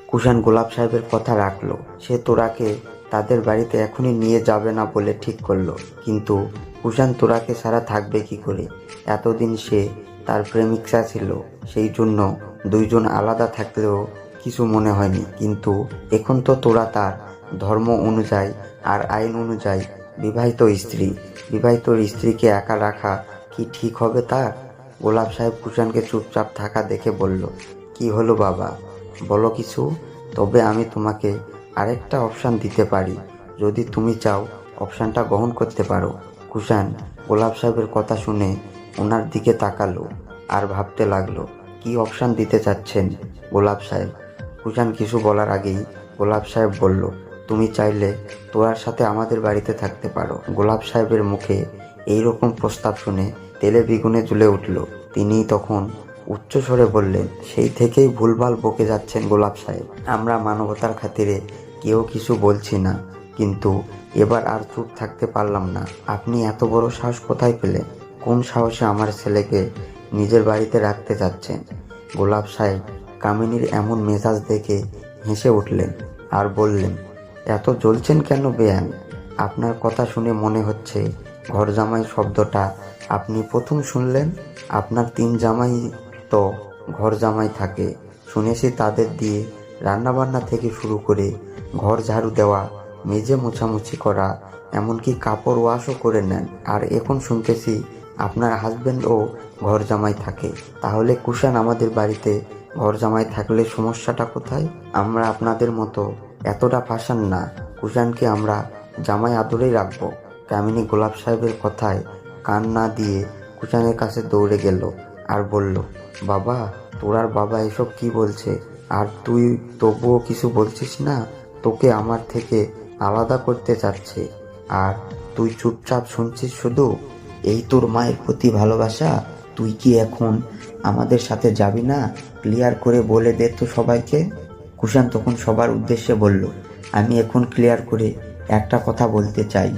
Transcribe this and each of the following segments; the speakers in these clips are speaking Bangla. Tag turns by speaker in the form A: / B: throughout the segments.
A: কুষাণ গোলাপ সাহেবের কথা রাখলো। সে তোরাকে তাদের বাড়িতে এখনই নিয়ে যাবে না বলে ঠিক করলো। কিন্তু কুষাণ তোরাকে ছাড়া থাকবে কি করে? এতদিন সে তার প্রেমিকা ছিল, সেই জন্য দুইজন আলাদা থাকলেও কিছু মনে হয়নি। কিন্তু এখন তো তোরা তার ধর্ম অনুযায়ী আর আইন অনুযায়ী বিবাহিত স্ত্রী। বিবাহিত স্ত্রীকে একা রাখা কি ঠিক হবে তার? গোলাপ সাহেব কুষাণকে চুপচাপ থাকা দেখে বলল, কি হলো বাবা, বলো কিছু। তবে আমি তোমাকে আরেকটা অপশান দিতে পারি, যদি তুমি চাও অপশানটা গ্রহণ করতে পারো। কুষাণ গোলাপ সাহেবের কথা শুনে ওনার দিকে তাকালো আর ভাবতে লাগলো, কি অপশান দিতে চাচ্ছেন গোলাপ সাহেব? কুষাণ কিছু বলার আগেই গোলাপ সাহেব বলল, তুমি চাইলে তোরার সাথে আমাদের বাড়িতে থাকতে পারো। গোলাপ সাহেবের মুখে এইরকম প্রস্তাব শুনে তেলে বেগুনে জ্বলে উঠল। তিনি তখন উচ্চস্বরে বললেন, সেই থেকেই ভুলভাল বকে যাচ্ছেন গোলাপ সাহেব। আমরা মানবতার খাতিরে কেউ কিছু বলছি না, কিন্তু এবার আর চুপ থাকতে পারলাম না। আপনি এত বড় সাহস কোথায় পেলেন? কোন সাহসে আমার ছেলেকে নিজের বাড়িতে রাখতে চাচ্ছেন? গোলাপ সাহেব কামিনীর এমন মেজাজ দেখে হেসে উঠলেন আর বললেন, এত জ্বলছেন কেন বেয়ান? আপনার কথা শুনে মনে হচ্ছে ঘর জামাই শব্দটা আপনি প্রথম শুনলেন। আপনার 3 জামাই তো ঘর জামাই থাকে, শুনেছি তাদের দিয়ে রান্নাবান্না থেকে শুরু করে ঘর ঝাড়ু দেওয়া, মেজে মোছামুছি করা, এমনকি কাপড় ওয়াশও করে নেন। আর এখন শুনতেছি আপনার হাজব্যান্ডও ঘর জামাই থাকে। তাহলে কুষাণ আমাদের বাড়িতে ঘর জামাই থাকলে সমস্যাটা কোথায়? আমরা আপনাদের মতো এতটা ফাঁসান না, কুষাণকে আমরা জামাই আদরেই রাখবো। কামিনী গোলাপ সাহেবের কথায় কান না দিয়ে কুষাণের কাছে দৌড়ে গেল আর বলল, বাবা, তোরার বাবা এসব কি বলছে? আর তুই তবুও কিছু বলছিস না? তোকে আমার থেকে আলাদা করতে চাচ্ছে, আর তুই চুপচাপ শুনছিস শুধু? এই তোর মায়ের প্রতি ভালোবাসা? তুই কি এখন আমাদের সাথে যাবি না? ক্লিয়ার করে বলে দে তো সবাইকে। কুষাণ তখন সবার উদ্দেশ্যে বলল, আমি এখন ক্লিয়ার করে একটা কথা বলতে চাই,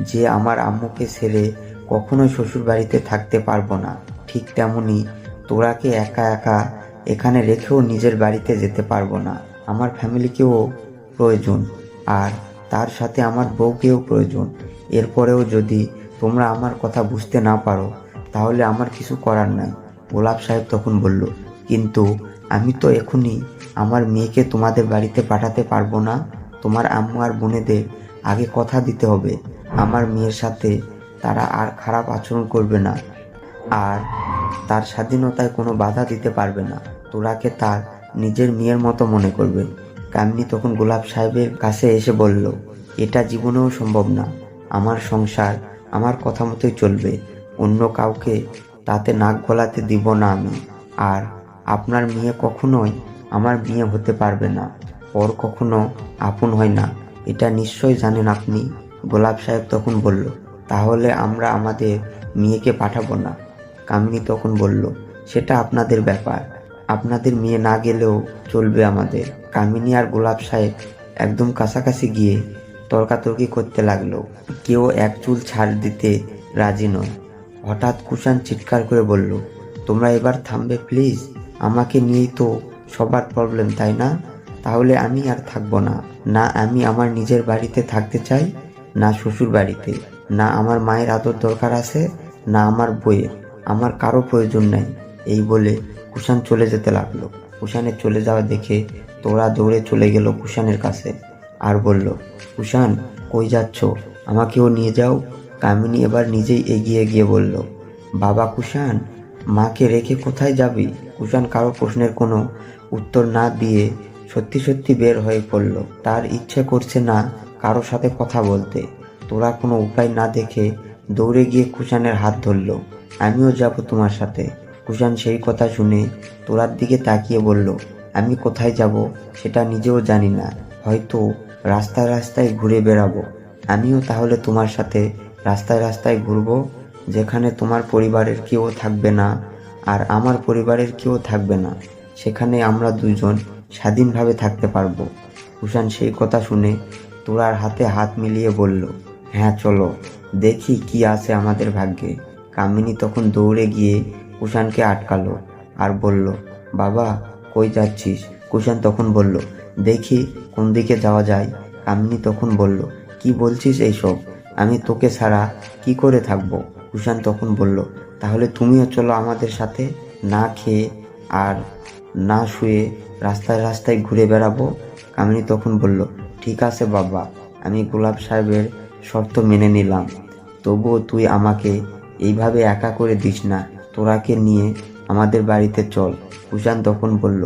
A: যে আমার আম্মুকে ছেড়ে কখনোই শ্বশুর বাড়িতে থাকতে পারবো না। ঠিক তেমনি তোরাকে একা একা এখানে রেখেও নিজের বাড়িতে যেতে পারবো না। আমার ফ্যামিলিকেও প্রয়োজন, আর তার সাথে আমার বউকেও প্রয়োজন। এরপরেও যদি তোমরা আমার কথা বুঝতে না পারো, তাহলে আমার কিছু করার নাই। গোলাপ সাহেব তখন বলল, কিন্তু আমি তো এখনই আমার মেয়েকে তোমাদের বাড়িতে পাঠাতে পারবো না। তোমার আম্মু আর বোনেদের আগে কথা দিতে হবে আমার মেয়ের সাথে তারা আর খারাপ আচরণ করবে না, আর তার স্বাধীনতায় কোনো বাধা দিতে পারবে না। তোরাকে তার নিজের মেয়ের মতো মনে করবে। কামিনী তখন গোলাপ সাহেবের কাছে এসে বলল, এটা জীবনেও সম্ভব না। আমার সংসার আমার কথা মতোই চলবে, অন্য কাউকে তাতে নাক গলাতে দিব না আমি। আর আপনার মেয়ে কখনোই আমার মেয়ে হতে পারবে না, ওর কখনো আপন হয় না, এটা নিশ্চয় জানেন আপনি। গোলাপ সাহেব তখন বলল, তাহলে আমরা আমাদের মেয়েকে পাঠাবো না। কামিনী তখন বলল, সেটা আপনাদের ব্যাপার, আপনাদের মেয়ে না গেলেও চলবে আমাদের। কামিনী আর গোলাপ সাহেব একদম কাছাকাছি গিয়ে তর্কাতর্কি করতে লাগলো। কেউ এক চুল ছাড় দিতে রাজি নয়। হঠাৎ কুষাণ চিৎকার করে বলল, তোমরা এবার থামবে প্লিজ? আমাকে নিয়েই তো সবার প্রবলেম, তাই না? তাহলে আমি আর থাকবো না। না আমি আমার নিজের বাড়িতে থাকতে চাই, না শ্বশুর বাড়িতে, না আমার মায়ের আদর দরকার আছে, না আমার বইয়ের। আমার কারো প্রয়োজন নাই। এই বলে কুষাণ চলে যেতে লাগলো। কুষাণের চলে যাওয়া দেখে তোরা দৌড়ে চলে গেল কুষাণের কাছে আর বলল, কুষাণ কই যাচ্ছ? আমাকেও নিয়ে যাও। কামিনী এবার নিজেই এগিয়ে গিয়ে বলল, বাবা কুষাণ, মাকে রেখে কোথায় যাবি? কুষাণ কারো প্রশ্নের কোনো উত্তর না দিয়ে সত্যি সত্যি বের হয়ে পড়ল। তার ইচ্ছে করছে না কারো সাথে কথা বলতে। তোরা কোনো উপায় না দেখে দৌড়ে গিয়ে কুষাণের হাত ধরল, আমিও যাব তোমার সাথে। কুষাণ সেই কথা শুনে তোরার দিকে তাকিয়ে বলল, আমি কোথায় যাব সেটা নিজেও জানি না, হয়তো রাস্তায় রাস্তায় ঘুরে বেড়াবো। আমিও তাহলে তোমার সাথে রাস্তায় রাস্তায় ঘুরবো, যেখানে তোমার পরিবারের কেউ থাকবে না আর আমার পরিবারের কেউ থাকবে না। সেখানে আমরা দুজন স্বাধীনভাবে থাকতে পারবো। কুষাণ সেই কথা শুনে তোরার হাতে হাত মিলিয়ে বলল, হ্যাঁ চলো, দেখি কি আছে আমাদের ভাগ্যে। কামিনী তখন দৌড়ে গিয়ে কুষাণকে আটকালো আর বলল, বাবা কই যাচ্ছিস? কুষাণ তখন বলল, দেখি কোন দিকে যাওয়া যায়। কামিনী তখন বলল, কি বলছিস এইসব? আমি তোকে ছাড়া কি করে থাকবো? কুষাণ তখন বলল, তাহলে তুমিও চলো আমাদের সাথে। না খেয়ে আর না শুয়ে রাস্তায় রাস্তায় ঘুরে বেড়াবো। কামিনী তখন বলল, ঠিক আছে বাবা, আমি গোলাপ সাহেবের শর্ত মেনে নিলাম, তবুও তুই আমাকে এইভাবে একা করে দিস না। তোরাকে নিয়ে আমাদের বাড়িতে চল। কুষাণ তখন বলল,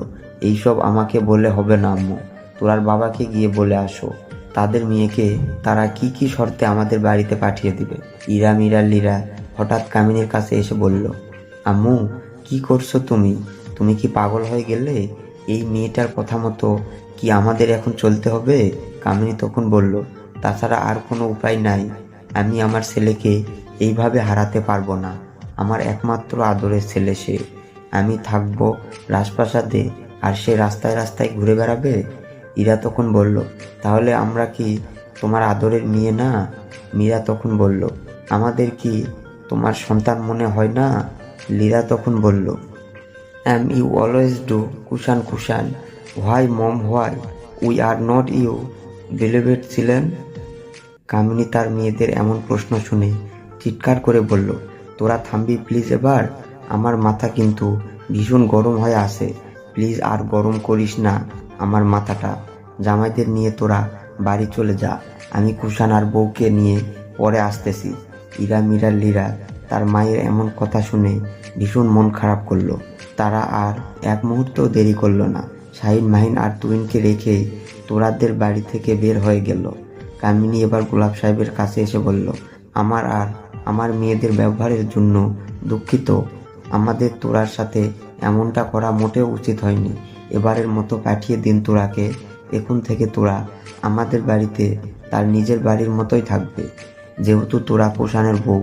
A: এইসব আমাকে বলে হবে না আম্মু, তোরার বাবাকে গিয়ে বলে আসো তাদের মেয়েকে তারা কি কি শর্তে আমাদের বাড়িতে পাঠিয়ে দিবে। ইরা মিরার লীরা হঠাৎ কামিনীর কাছে এসে বলল, আম্মু কি করছো তুমি? তুমি কি পাগল হয়ে গেলে? এই মেয়েটার কথা মতো কি আমাদের এখন চলতে হবে? কামিনী তখন বলল, তাছাড়া আর কোনো উপায় নাই। আমি আমার ছেলেকে এইভাবে হারাতে পারবো না। আমার একমাত্র আদরের ছেলে সে। আমি থাকবো রাজপ্রাসাদে আর সে রাস্তায় রাস্তায় ঘুরে বেড়াবে? ইরা তখন বলল, তাহলে আমরা কি তোমার আদরের মেয়ে না? মীরা তখন বলল, আমাদের কি তোমার সন্তান মনে হয় না? লীরা তখন বলল, you always do Kushan Kushan, why mom why we are not you believed ছিলেন। কামিনী তার মেয়েদের এমন প্রশ্ন শুনে চিৎকার করে বলল, তোরা থামবি প্লিজ এবার? আমার মাথা কিন্তু ভীষণ গরম হয়ে আসে। প্লিজ আর গরম করিস না আমার মাথাটা। জামাইদের নিয়ে তোরা বাড়ি চলে যা। আমি কুষাণ আর বউকে নিয়ে পরে আসতেছি। ইরা মিরার লীরা তার মায়ের এমন কথা শুনে ভীষণ মন খারাপ করলো। তারা আর এক মুহূর্তও দেরি করলো না। শাহিন মাহিন আর তুহিনকে রেখে তোরাদের বাড়ি থেকে বের হয়ে গেল। কামিনী এবার গোলাপ সাহেবের কাছে এসে বলল, আমার আর আমার মেয়েদের ব্যবহারের জন্য দুঃখিত। আমাদের তোরার সাথে এমনটা করা মোটেও উচিত হয়নি। এবারের মতো পাঠিয়ে দিন তোরাকে। এখন থেকে তোরা আমাদের বাড়িতে তার নিজের বাড়ির মতোই থাকবে। যেহেতু তোরা কুষাণের বউ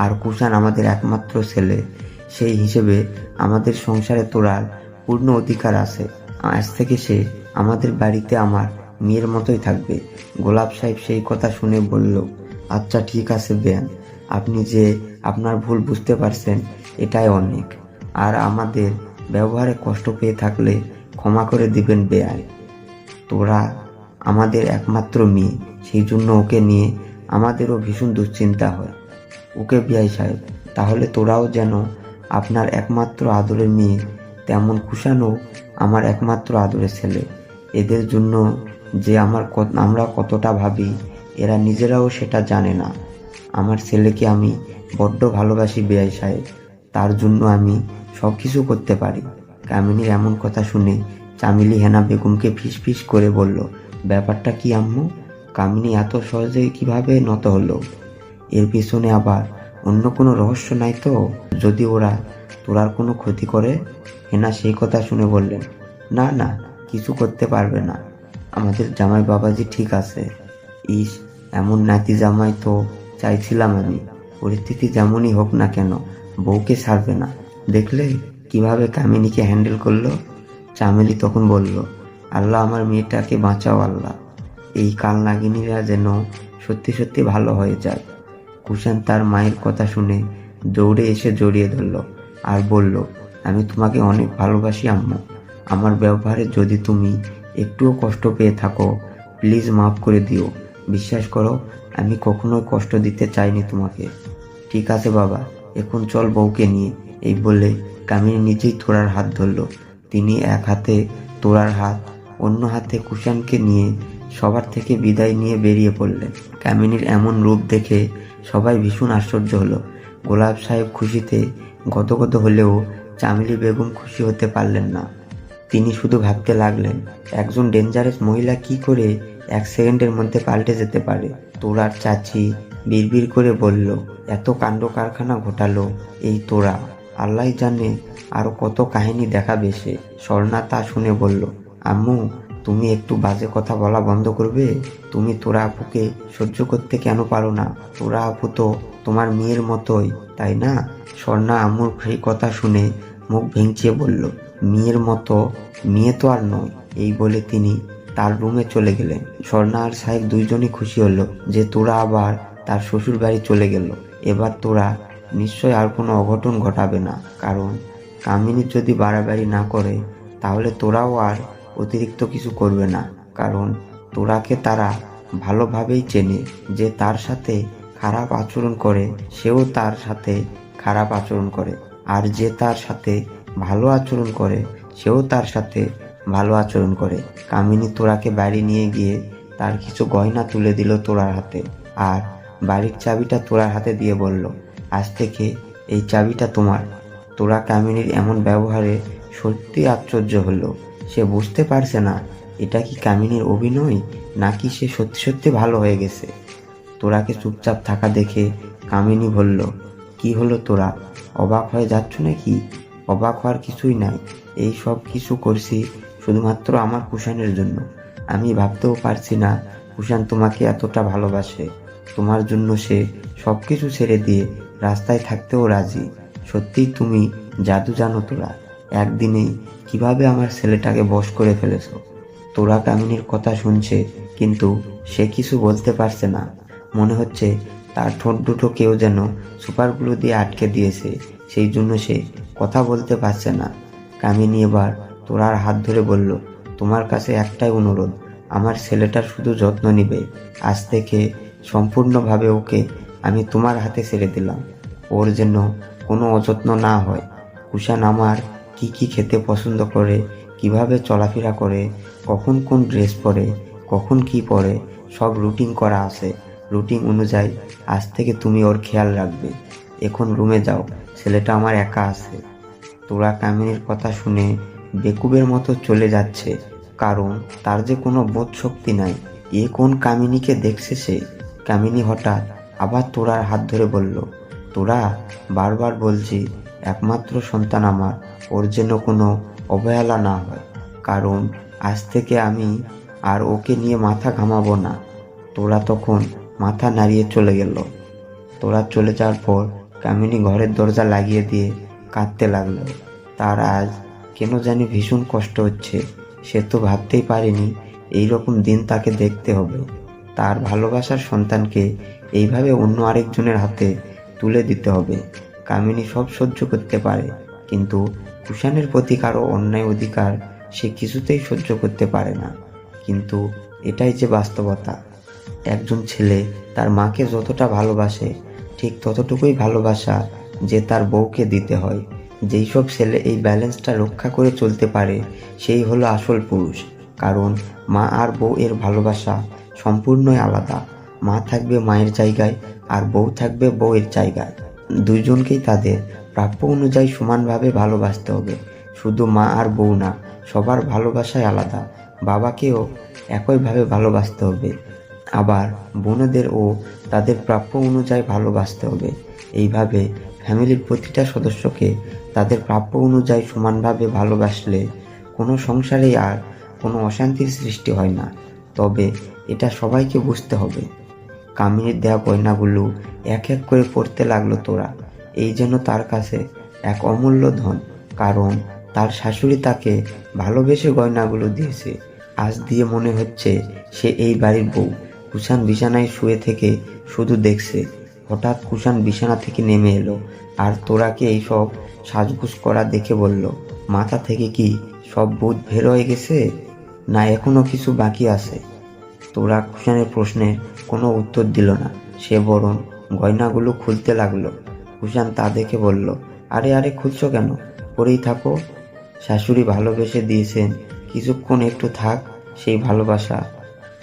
A: আর কুষাণ আমাদের একমাত্র ছেলে, সেই হিসেবে আমাদের সংসারে তোরার পূর্ণ অধিকার আছে। আজ থেকে সে আমাদের বাড়িতে আমার মেয়ের মতোই থাকবে। গোলাপ সাহেব সেই কথা শুনে বলল, আচ্ছা ঠিক আছে বেয়ান, আপনি যে আপনার ভুল বুঝতে পারছেন এটাই অনেক। আর আমাদের ব্যবহারে কষ্ট পেয়ে থাকলে ক্ষমা করে দিবেন বেয়াই। তোরা আমাদের একমাত্র মেয়ে, সেই জন্য ওকে নিয়ে আমাদেরও ভীষণ দুশ্চিন্তা হয়। ওকে বিআই সাহেব, তাহলে তোরাও যেন আপনার একমাত্র আদরের মেয়ে, তেমন কুষাণও আমার একমাত্র আদরের ছেলে। এদের জন্য যে আমরা কতটা ভাবি এরা নিজেরাও সেটা জানে না। আমার ছেলেকে আমি বড্ড ভালোবাসি বেআই সাহেব, তার জন্য আমি সব কিছু করতে পারি। কামিনীর এমন কথা শুনে চামেলি হেনা বেগমকে ফিসফিস করে বলল, ব্যাপারটা কি আম্মু? কামিনী এত সহজে কিভাবে নত হলো? এর পিছনে আবার অন্য কোনো রহস্য নাই তো? যদি ওরা তোরার কোনো ক্ষতি করে? হেনা সেই কথা শুনে বললেন, না না, কিছু করতে পারবে না। আমাদের জামাই বাবাজি ঠিক আছে। ইস, এমন নাতি জামাই তো চাইছিলাম আমি। পরিস্থিতি যেমনই হোক না কেন বউকে ছাড়বে না। দেখলে কিভাবে কামিনীকে হ্যান্ডেল করলো? চামেলি তখন বলল, আল্লাহ আমার মেয়েটাকে বাঁচাও আল্লাহ। এই কাল নাগিনীরা যেন সত্যি সত্যি ভালো হয়ে যায়। কুষাণ তার মায়ের কথা শুনে দৌড়ে এসে জড়িয়ে ধরল আর বলল, আমি তোমাকে অনেক ভালোবাসি আম্মু। আমার ব্যবহারে যদি তুমি একটুও কষ্ট পেয়ে থাকো প্লিজ মাফ করে দিও। বিশ্বাস করো, আমি কখনোই কষ্ট দিতে চাইনি তোমাকে। ঠিক আছে বাবা, এখন চল বউকে নিয়ে। এই বলে কামিনী নিজেই তোরার হাত ধরল। তিনি এক হাতে তোরার হাত, অন্য হাতে কুষাণকে নিয়ে সবার থেকে বিদায় নিয়ে বেরিয়ে পড়লেন। কামিনীর এমন রূপ দেখে সবাই ভীষণ আশ্চর্য হলো। গোলাপ সাহেব খুশিতে গদগদ হলেও চামেলি বেগম খুশি হতে পারলেন না। তিনি শুধু ভাবতে লাগলেন, একজন ডেঞ্জারাস মহিলা কি করে 1 সেকেন্ডের মধ্যে পাল্টে যেতে পারে। তোরার চাচি বিড়বিড় করে বলল, এত কাণ্ড কারখানা ঘটালো এই তোরা, আল্লাহ জানে আরো কত কাহিনী দেখাবে সে। স্বর্ণা তা শুনে বলল, আম্মু তুমি একটু বাজে কথা বলা বন্ধ করবে? তুমি তোরা আপুকে সহ্য করতে কেন পারো না? তোরা আপু তো তোমার মেয়ের মতোই, তাই না? স্বর্ণা আম্মুর সেই কথা শুনে মুখ ভেঙচিয়ে বলল, মেয়ের মতো? মেয়ে তো আর নয়। এই বলে তিনি তার রুমে চলে গেলেন। স্বর্ণা আর সাহেব দুইজনই খুশি হলো যে তোরা আবার তার শ্বশুর বাড়ি চলে গেল। এবার তোরা নিশ্চয় আর কোনো অঘটন ঘটাবে না, কারণ কামিনী যদি বাড়াবাড়ি না করে তাহলে তোরাও আর অতিরিক্ত কিছু করবে না, কারণ তোরাকে তারা ভালোভাবেই চেনে। যে তার সাথে খারাপ আচরণ করে সেও তার সাথে খারাপ আচরণ করে, আর যে তার সাথে ভালো আচরণ করে সেও তার সাথে ভালো আচরণ করে। কামিনী তোরাকে বাড়ি নিয়ে গিয়ে তার কিছু গয়না তুলে দিল তোরার হাতে, আর বাড়ির চাবিটা তোরার হাতে দিয়ে বলল, আজ থেকে এই চাবিটা তোমার। তোরা কামিনীর এমন ব্যবহারে সত্যি আশ্চর্য হলো। সে বুঝতে পারছে না এটা কি কামিনীর অভিনয় নাকি সে সত্যি সত্যি ভালো হয়ে গেছে। তোরাকে চুপচাপ থাকা দেখে কামিনী বলল, কি হলো তোরা, অবাক হয়ে যাচ্ছ নাকি? অবাক হওয়ার কিছুই নাই, এই সব কিছু করছি শুধুমাত্র আমার কুষাণের জন্য। আমি ভাবতেও পারছি না কুষাণ তোমাকে এতটা ভালোবাসে। তোমার জন্য সে সব কিছু ছেড়ে দিয়ে রাস্তায় থাকতেও রাজি। সত্যিই তুমি জাদু জানো তোরা, একদিনেই কিভাবে আমার ছেলেটাকে বশ করে ফেলেছো। তোরা কামিনীর কথা শুনছে, কিন্তু সে কিছু বলতে পারছে না। মনে হচ্ছে তার ঠোঁট দুটো কেউ যেন সুপারগুলো দিয়ে আটকে দিয়েছে, সেই জন্য সে কথা বলতে পারছে না। কামিনী এবার তোরার হাত ধরে বলল, তোমার কাছে একটাই অনুরোধ, আমার ছেলেটার শুধু যত্ন নিবে। আজ থেকে সম্পূর্ণভাবে ওকে আমি তোমার হাতে ছেড়ে দিলাম। ওর যেন কোনো অযত্ন না হয়। কুষাণ আমার কি কি খেতে পছন্দ করে, কিভাবে চলাফেরা করে, কখন কোন ড্রেস পরে, কখন কি পরে, সব রুটিন করা আছে। রুটিন অনুযায়ী আজ থেকে তুমি ওর খেয়াল রাখবে। এখন রুমে যাও, ছেলেটা আমার একা আছে। তোরা কামিনীর কথা শুনে বেকুবের মতো চলে যাচ্ছে, কারণ তার যে কোনো বোধ শক্তি নাই। এ কোন কামিনীকে দেখছে সে? কামিনী হঠাৎ আবার তোরার হাত ধরে বলল, তোরা, বারবার বলছি একমাত্র সন্তান আমার, ওর যেন কোনো অবহেলা না হয়, কারণ আজ থেকে আমি আর ওকে নিয়ে মাথা ঘামাবো না। তোরা তখন মাথা নাড়িয়ে চলে গেল। তোরা চলে যাওয়ার পর কামিনী ঘরের দরজা লাগিয়ে দিয়ে কাঁদতে লাগলো। তার আজ কেন জানি ভীষণ কষ্ট হচ্ছে। সে তো ভাবতেই পারেনি এইরকম দিন তাকে দেখতে হবে। তার ভালোবাসার সন্তানকে এইভাবে অন্য আরেকজনের হাতে তুলে দিতে হবে। কামিনী সব সহ্য করতে পারে, কিন্তু কুষাণের প্রতি কারো অন্যায় অধিকার সে কিছুতেই সহ্য করতে পারে না। কিন্তু এটাই যে বাস্তবতা। একজন ছেলে তার মাকে যতটা ভালোবাসে, ঠিক ততটুকুই ভালোবাসা যে তার বউকে দিতে হয়। যেই সব ছেলে এই ব্যালেন্সটা রক্ষা করে চলতে পারে সেই হলো আসল পুরুষ। কারণ মা আর বউ এর ভালোবাসা সম্পূর্ণই আলাদা। মা থাকবে মায়ের জায়গায়, আর বউ থাকবে বউয়ের জায়গায়। দুইজনকেই তাদের প্রাপ্য অনুযায়ী সমানভাবে ভালোবাসতে হবে। শুধু মা আর বউ না, সবার ভালোবাসাই আলাদা। বাবাকেও একইভাবে ভালোবাসতে হবে, আবার বোনেদেরও তাদের প্রাপ্য অনুযায়ী ভালোবাসতে হবে। এইভাবে ফ্যামিলির প্রতিটা সদস্যকে তাদের প্রাপ্য অনুযায়ী সমানভাবে ভালোবাসলে কোনো সংসারেই আর কোনো অশান্তির সৃষ্টি হয় না। তবে এটা সবাইকে বুঝতে হবে। কামিনীর দেওয়া গয়নাগুলো এক এক করে পড়তে লাগলো তোরা। এই যেন তার কাছে এক অমূল্য ধন, কারণ তার শাশুড়ি তাকে ভালোবেসে গয়নাগুলো দিয়েছে। আজ দিয়ে মনে হচ্ছে সে এই বাড়ির বউ। কুষাণ বিছানায় শুয়ে থেকে শুধু দেখছে। হঠাৎ কুষাণ বিছানা থেকে নেমে এলো, আর তোরাকে এইসব সাজগুজ করা দেখে বলল, মাথা থেকে কি সব ভূত বের হয়ে গেছে, না এখনো কিছু বাকি আছে? তোরা কুষাণের প্রশ্নের কোনো উত্তর দিল না। সে বরং গয়নাগুলো খুলতে লাগলো। কুষাণ তা দেখে বলল, আরে আরে খুলছো কেন? পরেই থাকো। শাশুড়ি ভালোবেসে দিয়েছেন, কিছুক্ষণ একটু থাক, সেই ভালোবাসা।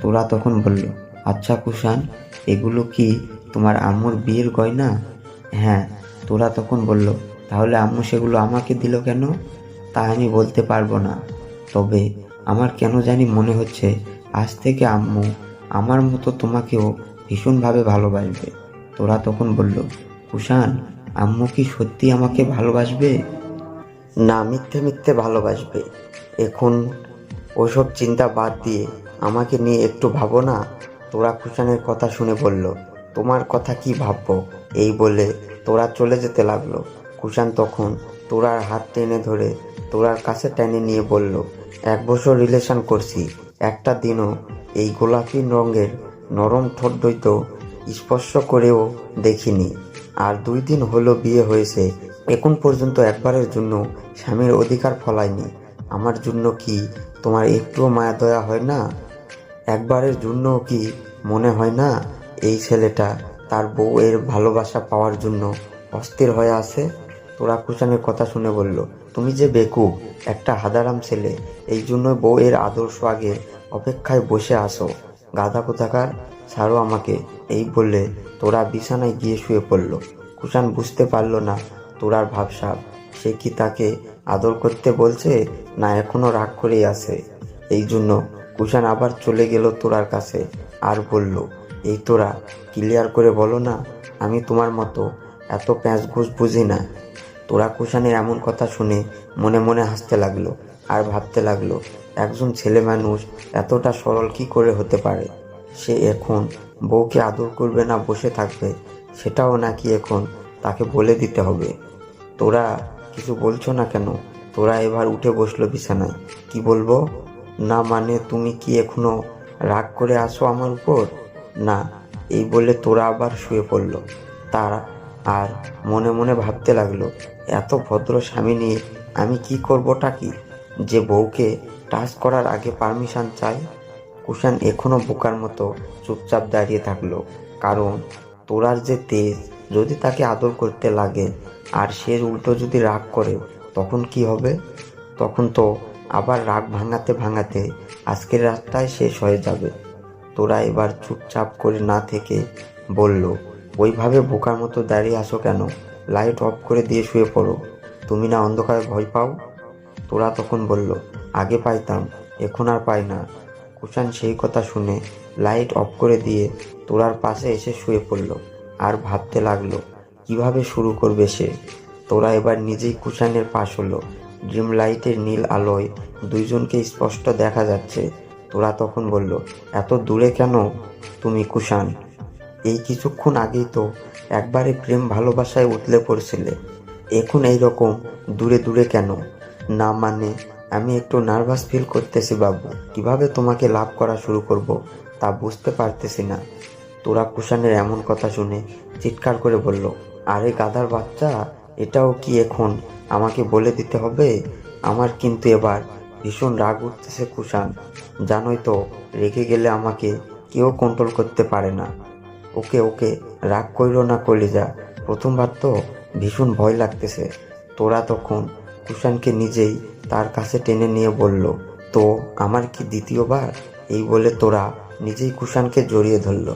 A: তোরা তখন বলল, আচ্ছা কুষাণ, এগুলো কি তোমার আম্মুর বিয়ের গয়না? হ্যাঁ। তোরা তখন বলল, তাহলে আম্মু সেগুলো আমাকে দিল কেন? তা আমি বলতে পারবো না, তবে আমার কেন জানি মনে হচ্ছে আজ থেকে আম্মু আমার মতো তোমাকেও ভীষণভাবে ভালোবাসবে। তোরা তখন বলল, কুষাণ, আম্মু কি সত্যি আমাকে ভালোবাসবে? না, মিথ্যে মিথ্যে ভালোবাসবে। এখন ওসব চিন্তা বাদ দিয়ে আমাকে নিয়ে একটু ভাবো না। তোরা কুষাণের কথা শুনে বলল, তোমার কথা কি ভাববো? এই বলে তোরা চলে যেতে লাগলো। কুষাণ তখন তোরার হাত টেনে ধরে তোরার কাছে টেনে নিয়ে বলল, 1 বছর রিলেশন করছি, একটা দিনও এই গোলাপি রঙের নরম ঠোঁট দ্বৈত স্পর্শ করেও দেখিনি। আর 2 দিন হলো বিয়ে হয়েছে, এখন পর্যন্ত একবারের জন্য স্বামীর অধিকার ফলায়নি। আমার জন্য কি তোমার একটুও মায়া দয়া হয় না? একবারের জন্যও কি মনে হয় না এই ছেলেটা তার বউয়ের ভালোবাসা পাওয়ার জন্য অস্থির হয়ে আছে? তোরা কুষাণের কথা শুনে বলল, তুমি যে বেকুব, একটা হাদারাম ছেলে, এই জন্যই বউয়ের আদর্শ আগে অপেক্ষায় বসে আসো। গাধা কোথাকার, ছাড়ো আমাকে। এই বললে তোরা বিছানায় গিয়ে শুয়ে পড়ল। কুষাণ বুঝতে পারল না তোরার ভাবসাব। সে কি তাকে আদর করতে বলছে, না এখনো রাগ করেই আছে? এই জন্য কুষাণ আবার চলে গেল তোরার কাছে আর বলল, এই তোরা ক্লিয়ার করে বলো না, আমি তোমার মতো এত প্যাঁচ ঘুষ বুঝি না। তোরা কুষাণের এমন কথা শুনে মনে মনে হাসতে লাগলো আর ভাবতে লাগলো, একজন ছেলে মানুষ এতটা সরল কি করে হতে পারে? সে এখন বউকে আদর করবে না বসে থাকবে, সেটাও নাকি এখন তাকে বলে দিতে হবে। তোরা কিছু বলছো না কেন? তোরা এবার উঠে বসলো বিছানায়। কি বলবো? না মানে তুমি কি এখনো রাগ করে আসো আমার উপর? না। এই বলে তোরা আবার শুয়ে পড়ল। তারা আর মনে মনে ভাবতে লাগলো, এত ভদ্র স্বামী নিয়ে আমি কি করবোটা কি, যে বউকে টাচ করার আগে পারমিশন চাই? কুষাণ এখনো বোকার মতো চুপচাপ দাঁড়িয়ে থাকলো। কারণ তোরার যে তেজ, যদি তাকে আদর করতে লাগে আর সে উল্টো যদি রাগ করে, তখন কি হবে? তখন তো আবার রাগ ভাঙাতে ভাঙাতে আজকের রাতটাই শেষ হয়ে যাবে। তোরা এবার চুপচাপ করে না থেকে বলল, ওইভাবে বোকার মতো দাঁড়িয়ে আসো কেন? লাইট অফ করে দিয়ে শুয়ে পড়ো। তুমি না অন্ধকারে ভয় পাও? তোরা তখন বলল, আগে পাইতাম, এখন আর পাই না। কুষাণ সেই কথা শুনে লাইট অফ করে দিয়ে তোরার পাশে এসে শুয়ে পড়ল আর ভাবতে লাগলো কিভাবে শুরু করবে সে। তোরা এবার নিজেই কুষাণের পাশ হলো। ড্রিম লাইটের নীল আলোয় দুইজনকে স্পষ্ট দেখা যাচ্ছে। তোরা তখন বলল, এত দূরে কেন তুমি কুষাণ? এই কিছুক্ষণ আগেই তো একবারে প্রেম ভালোবাসায় উতলে পড়ছিলে, এখন এই রকম দূরে দূরে কেন? না মানে আমি একটু নার্ভাস ফিল করতেছি বাবু, কিভাবে তোমাকে লাভ করা শুরু করব তা বুঝতে পারতেছি না। তোরা কুষাণের এমন কথা শুনে চিৎকার করে বলল, আরে গাধার বাচ্চা, এটাও কি এখন আমাকে বলে দিতে হবে? আমার কিন্তু এবার ভীষণ রাগ উঠতেছে কুষাণ, জানোই তো রেগে গেলে আমাকে কেউ কন্ট্রোল করতে পারে না। ওকে ওকে, রাগ কইরো না কলিজা, প্রথমবার তো ভীষণ ভয় লাগতেছে। তোরা তখন কুষাণকে নিজেই তার কাছে টেনে নিয়ে বলল, তো আমার কি দ্বিতীয়বার? এই বলে তোরা নিজেই কুষাণকে জড়িয়ে ধরল।